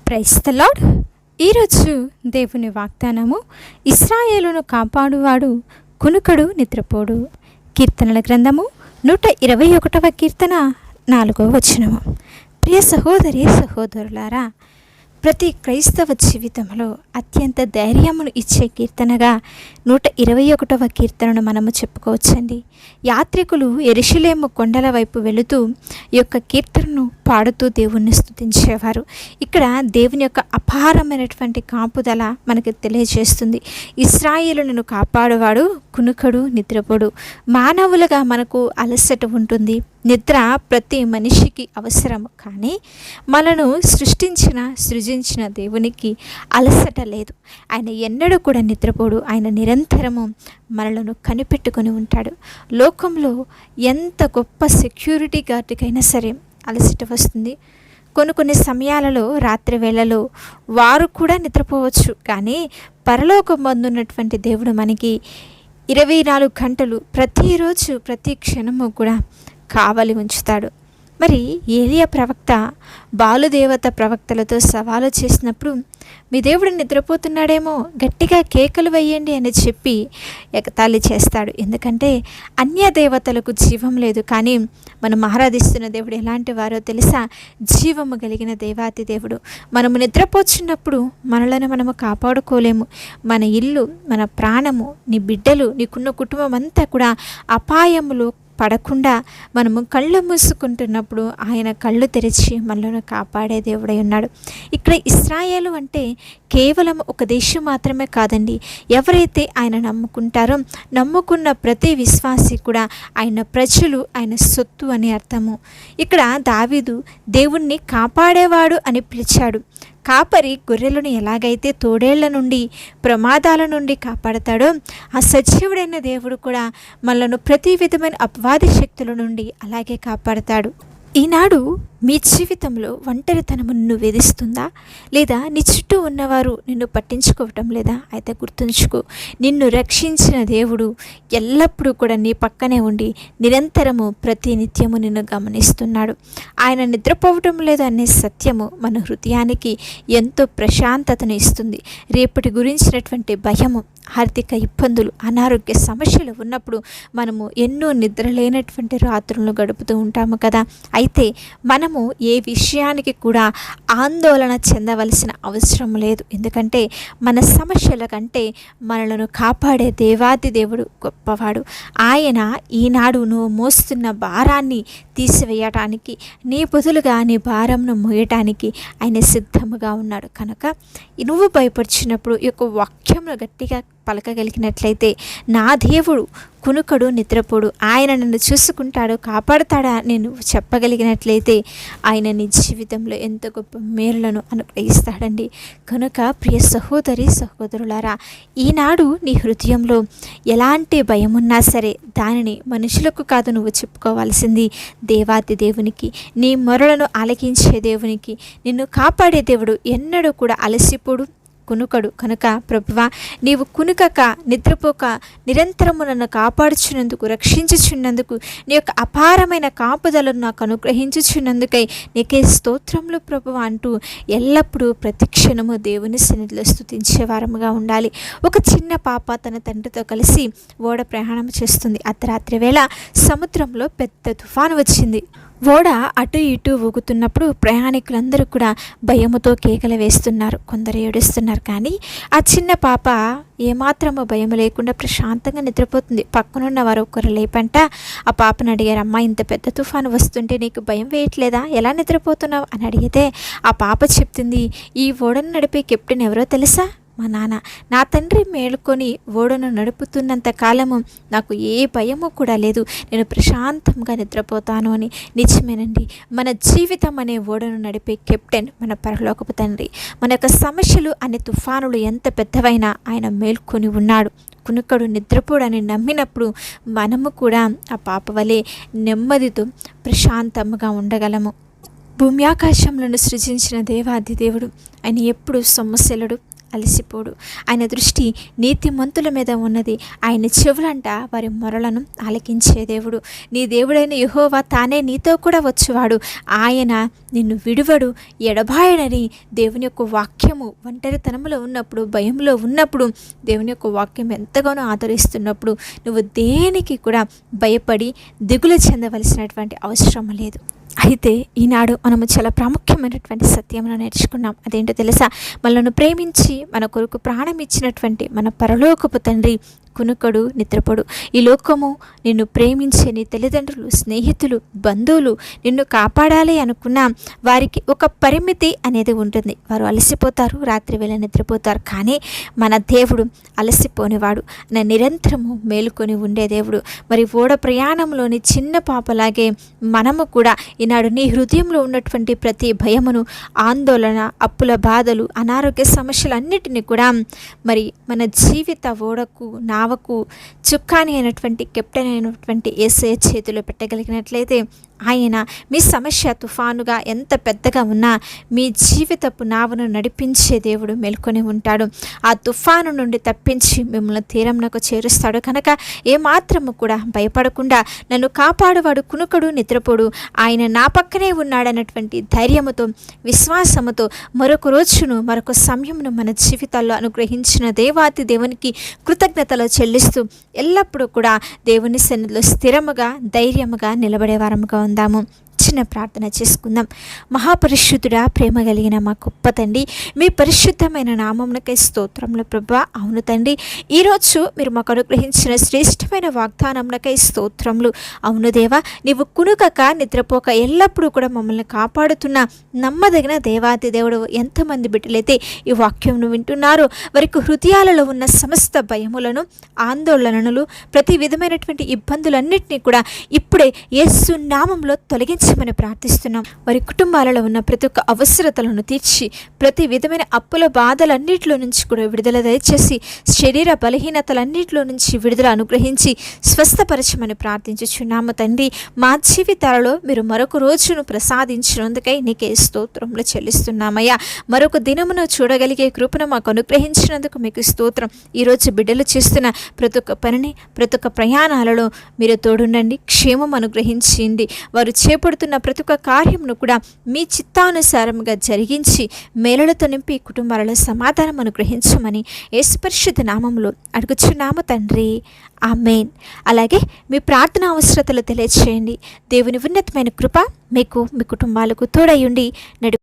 Praise the lord. ఈరోజు దేవుని వాగ్దానము, ఇశ్రాయేలును కాపాడువాడు కునుకడు నిద్రపోడు. కీర్తనల గ్రంథము 121వ కీర్తన 4వ వచనము. ప్రియ సహోదరి సహోదరులారా, ప్రతి క్రైస్తవ జీవితంలో అత్యంత ధైర్యమును ఇచ్చే కీర్తనగా 121వ కీర్తనను మనము చెప్పుకోవచ్చండి. యాత్రికులు యెరూషలేము కొండల వైపు వెళుతూ ఈ యొక్క కీర్తనను పాడుతూ దేవుణ్ణి స్తుతించేవారు. ఇక్కడ దేవుని యొక్క అపారమైనటువంటి కాపుదల మనకు తెలియజేస్తుంది. ఇశ్రాయేలును కాపాడువాడు కునుకడు నిద్రపోడు. మానవులుగా మనకు అలసట ఉంటుంది, నిద్ర ప్రతి మనిషికి అవసరము. కానీ మనను సృజించిన దేవునికి అలసట లేదు. ఆయన ఎన్నడూ కూడా నిద్రపోడు. ఆయన నిరంతరము మనలను కనిపెట్టుకొని ఉంటాడు. లోకంలో ఎంత గొప్ప సెక్యూరిటీ గార్డుకైనా సరే అలసట వస్తుంది. కొన్ని సమయాలలో రాత్రి వేళలో వారు కూడా నిద్రపోవచ్చు. కానీ పరలోకమందున్నటువంటి దేవుడు మనకి 24 గంటలు ప్రతిరోజు ప్రతి క్షణము కూడా కావలి ఉంచుతాడు. మరి ఏలియా ప్రవక్త బాలుదేవత ప్రవక్తలతో సవాలు చేసినప్పుడు, మీ దేవుడు నిద్రపోతున్నాడేమో, గట్టిగా కేకలు వేయండి అని చెప్పి ఎగతాళి చేస్తాడు. ఎందుకంటే అన్య దేవతలకు జీవం లేదు, కానీ మనం ఆరాధిస్తున్న దేవుడు ఎలాంటి వారో తెలుసా? జీవము కలిగిన దేవాతి దేవుడు. మనము నిద్రపోచున్నప్పుడు మనలను మనము కాపాడుకోలేము. మన ఇల్లు, మన ప్రాణము, నీ బిడ్డలు, నీకున్న కుటుంబం అంతా కూడా అపాయములో పడకుండా మనము కళ్ళు మూసుకుంటున్నప్పుడు ఆయన కళ్ళు తెరిచి మనలను కాపాడే దేవుడై ఉన్నాడు. ఇక్కడ ఇశ్రాయేలు అంటే కేవలం ఒక దేశం మాత్రమే కాదండి. ఎవరైతే ఆయన నమ్ముకుంటారో, నమ్ముకున్న ప్రతి విశ్వాసి కూడా ఆయన ప్రజలు, ఆయన సొత్తు అని అర్థము. ఇక్కడ దావీదు దేవుణ్ణి కాపాడేవాడు అని పిలిచాడు. కాపరి గొర్రెలను ఎలాగైతే తోడేళ్ల నుండి, ప్రమాదాల నుండి కాపాడతాడో, ఆ సజీవుడైన దేవుడు కూడా మనలను ప్రతి విధమైన అపవాది శక్తుల నుండి అలాగే కాపాడతాడు. ఈనాడు మీ జీవితంలో ఒంటరితనము నిన్ను వేధిస్తుందా? లేదా నీ చుట్టూ ఉన్నవారు నిన్ను పట్టించుకోవటం లేదా? అయితే గుర్తుంచుకో, నిన్ను రక్షించిన దేవుడు ఎల్లప్పుడూ కూడా నీ పక్కనే ఉండి నిరంతరము ప్రతి నిత్యము నిన్ను గమనిస్తున్నాడు. ఆయన నిద్రపోవటం లేదు అనే సత్యము మన హృదయానికి ఎంతో ప్రశాంతతను ఇస్తుంది. రేపటి గురించినటువంటి భయము, ఆర్థిక ఇబ్బందులు, అనారోగ్య సమస్యలు ఉన్నప్పుడు మనము ఎన్నో నిద్రలేనటువంటి రాత్రులను గడుపుతూ ఉంటాము కదా. అయితే మనము ఏ విషయానికి కూడా ఆందోళన చెందవలసిన అవసరం లేదు. ఎందుకంటే మన సమస్యల కంటే మనలను కాపాడే దేవాది దేవుడు గొప్పవాడు. ఆయన ఈనాడు నువ్వు మోస్తున్న భారాన్ని తీసివేయటానికి, నీ బదులుగా నీ భారంను మోయటానికి ఆయన సిద్ధముగా ఉన్నాడు. కనుక నువ్వు భయపరిచినప్పుడు ఈ యొక్క వాక్యంలో గట్టిగా పలకగలిగినట్లయితే, నా దేవుడు కునుకడు నిద్రపోడు, ఆయన నన్ను చూసుకుంటాడు, కాపాడుతాడా నేను చెప్పగలిగినట్లయితే ఆయన నీ జీవితంలో ఎంత గొప్ప మేలులను అనుగ్రహిస్తాడండి. కనుక ప్రియ సహోదరి సహోదరులారా, ఈనాడు నీ హృదయంలో ఎలాంటి భయం ఉన్నా సరే దానిని మనుషులకు కాదు నువ్వు చెప్పుకోవాల్సింది దేవాతి దేవునికి, నీ మొరలను ఆలకించే దేవునికి. నిన్ను కాపాడే దేవుడు ఎన్నడూ కూడా అలసిపోడు, కునుకడు. కనుక ప్రభువా, నీవు కునుకక నిద్రపోక నిరంతరము నన్ను కాపాడుచున్నందుకు, రక్షించుచున్నందుకు, నీ యొక్క అపారమైన కాపుదలను నాకు అనుగ్రహించుచున్నందుకై నీకే స్తోత్రములు ప్రభువా అంటూ ఎల్లప్పుడూ ప్రతిక్షణము దేవుని సన్నిధిలో స్తుతించే వారముగా ఉండాలి. ఒక చిన్న పాప తన తండ్రితో కలిసి ఓడ ప్రయాణం చేస్తుంది. అర్ధరాత్రి వేళ సముద్రంలో పెద్ద తుఫాను వచ్చింది. ఓడ అటు ఇటు ఊగుతున్నప్పుడు ప్రయాణికులందరూ కూడా భయముతో కేకలు వేస్తున్నారు, కొందరు ఏడుస్తున్నారు. కానీ ఆ చిన్న పాప ఏమాత్రము భయం లేకుండా ప్రశాంతంగా నిద్రపోతుంది. పక్కనున్న వారు ఒకరు లేపంట ఆ పాపను అడిగారు, అమ్మ, ఇంత పెద్ద తుఫాను వస్తుంటే నీకు భయం వేయట్లేదా? ఎలా నిద్రపోతున్నావు అని అడిగితే ఆ పాప చెప్తుంది, ఈ ఓడను నడిపే కెప్టెన్ ఎవరో తెలుసా? మా నాన్న. నా తండ్రి మేలుకొని ఓడను నడుపుతున్నంత కాలము నాకు ఏ భయము కూడా లేదు, నేను ప్రశాంతంగా నిద్రపోతాను అని. నిజమేనండి, మన జీవితం అనే ఓడను నడిపే కెప్టెన్ మన పరలోకపు తండ్రి. మన యొక్క సమస్యలు అనే తుఫానులు ఎంత పెద్దవైనా ఆయన మేల్కొని ఉన్నాడు. కునుకడు నిద్రపోడని నమ్మినప్పుడు మనము కూడా ఆ పాప వలె నెమ్మదితో ప్రశాంతంగా ఉండగలము. భూమి ఆకాశములను సృజించిన దేవాది దేవుడు ఆయన ఎప్పుడు సొమ్మశీలుడు, అలసిపోడు. ఆయన దృష్టి నీతిమంతుల మీద ఉన్నది. ఆయన చెవులంట వారి మొరలను ఆలకించే దేవుడు. నీ దేవుడైన యెహోవా తానే నీతో కూడా వచ్చేవాడు. ఆయన నిన్ను విడువడు, ఎడబాయడని దేవుని యొక్క వాక్యము ఒంటరితనంలో ఉన్నప్పుడు, భయంలో ఉన్నప్పుడు దేవుని యొక్క వాక్యం ఎంతగానో ఆదరిస్తున్నప్పుడు నువ్వు దేనికి కూడా భయపడి దిగులు చెందవలసినటువంటి అవసరం లేదు. అయితే ఈనాడు మనము చాలా ప్రాముఖ్యమైనటువంటి సత్యమును నేర్చుకున్నాం. అదేంటో తెలుసా? మనల్ని ప్రేమించి మన కొరకు ప్రాణం ఇచ్చినటువంటి మన పరలోకపు తండ్రి కునుకడు, నిద్రపోడు. ఈ లోకము నిన్ను ప్రేమించే నీ తల్లిదండ్రులు, స్నేహితులు, బంధువులు నిన్ను కాపాడాలి అనుకున్నా వారికి ఒక పరిమితి అనేది ఉంటుంది. వారు అలసిపోతారు, రాత్రి వేళ నిద్రపోతారు. కానీ మన దేవుడు అలసిపోనివాడు, నిరంతరము మేలుకొని ఉండే దేవుడు. మరి ఓడ ప్రయాణంలోని చిన్న పాపలాగే మనము కూడా ఈనాడు నీ హృదయంలో ఉన్నటువంటి ప్రతి భయమును, ఆందోళన, అప్పుల బాధలు, అనారోగ్య సమస్యలన్నిటినీ కూడా మరి మన జీవిత ఓడకు, నావకు చుక్కాని అయినటువంటి కెప్టెన్ అయినటువంటి యేసయ్య చేతిలో పెట్టగలిగినట్లయితే ఆయన మీ సమస్య తుఫానుగా ఎంత పెద్దగా ఉన్నా మీ జీవితపు నావను నడిపించే దేవుడు మేల్కొని ఉంటాడు. ఆ తుఫాను నుండి తప్పించి మిమ్మల్ని తీరంనకు చేరుస్తాడు. కనుక ఏమాత్రము కూడా భయపడకుండా నన్ను కాపాడువాడు కునుకడు, నిద్రపోడు, ఆయన నా పక్కనే ఉన్నాడన్నటువంటి ధైర్యముతో, విశ్వాసముతో మరొక రోజును, మరొక సమయమును మన జీవితాల్లో అనుగ్రహించిన దేవాతి దేవునికి కృతజ్ఞతలు చెల్లిస్తూ ఎల్లప్పుడూ కూడా దేవుని సన్నిధిలో స్థిరముగా, ధైర్యముగా నిలబడే వారముగా ఉందాము. చిన్న ప్రార్థన చేసుకుందాం. మహాపరిశుద్ధుడా, ప్రేమ కలిగిన మా గొప్ప తండ్రి, మీ పరిశుద్ధమైన నామమునకై స్తోత్రములు ప్రభువా. అవును తండ్రి, ఈరోజు మీరు మాకు అనుగ్రహించిన శ్రేష్టమైన వాగ్దానమునకై స్తోత్రములు. అవును దేవా, నీవు కునుకక నిద్రపోక ఎల్లప్పుడూ కూడా మమ్మల్ని కాపాడుతున్న నమ్మదగిన దేవాతి దేవుడు. ఎంతమంది బిడ్డలైతే ఈ వాక్యంను వింటున్నారో వారికి హృదయాలలో ఉన్న సమస్త భయములను, ఆందోళనలు, ప్రతి విధమైనటువంటి ఇబ్బందులన్నింటినీ కూడా ఇప్పుడే యేసు నామములో తొలగించమని ప్రార్థిస్తున్నాం. వారి కుటుంబాలలో ఉన్న ప్రతి ఒక్క అవసరతలను తీర్చి ప్రతి విధమైన అప్పుల బాధలన్నింటిలో నుంచి కూడా విడుదల దయచేసి శరీర బలహీనతలన్నింటిలో నుంచి విడుదల అనుగ్రహించి స్వస్థపరచమని ప్రార్థించుచున్నాము తండ్రి. మా జీవితాలలో మీరు మరొక రోజును ప్రసాదించినందుకై నీకే స్తోత్రములు చెల్లిస్తున్నామయ్యా. మరొక దినమును చూడగలిగే కృపను మాకు అనుగ్రహించినందుకు మీకు స్తోత్రం. ఈరోజు బిడ్డలు చేస్తున్న ప్రతి ఒక్క పనిని, ప్రతి ఒక్క ప్రయాణాలలో మీరు తోడుండండి, క్షేమం అనుగ్రహించండి. వారు చేపడుతున్న ప్రతి ఒక్క కార్యమును కూడా మీ చిత్తానుసారముగా జరిగించి మేలులతో నింపి కుటుంబాలలో సమాధానం అనుగ్రహించమని యేసు పరిశుద్ధ నామములో అడుగుచున్నాము తండ్రి. ఆమేన్. అలాగే మీ ప్రార్థన అవసరతలు తెలియచేయండి. దేవుని ఉన్నతమైన కృప మీకు, మీ కుటుంబాలకు తోడయుండి నడి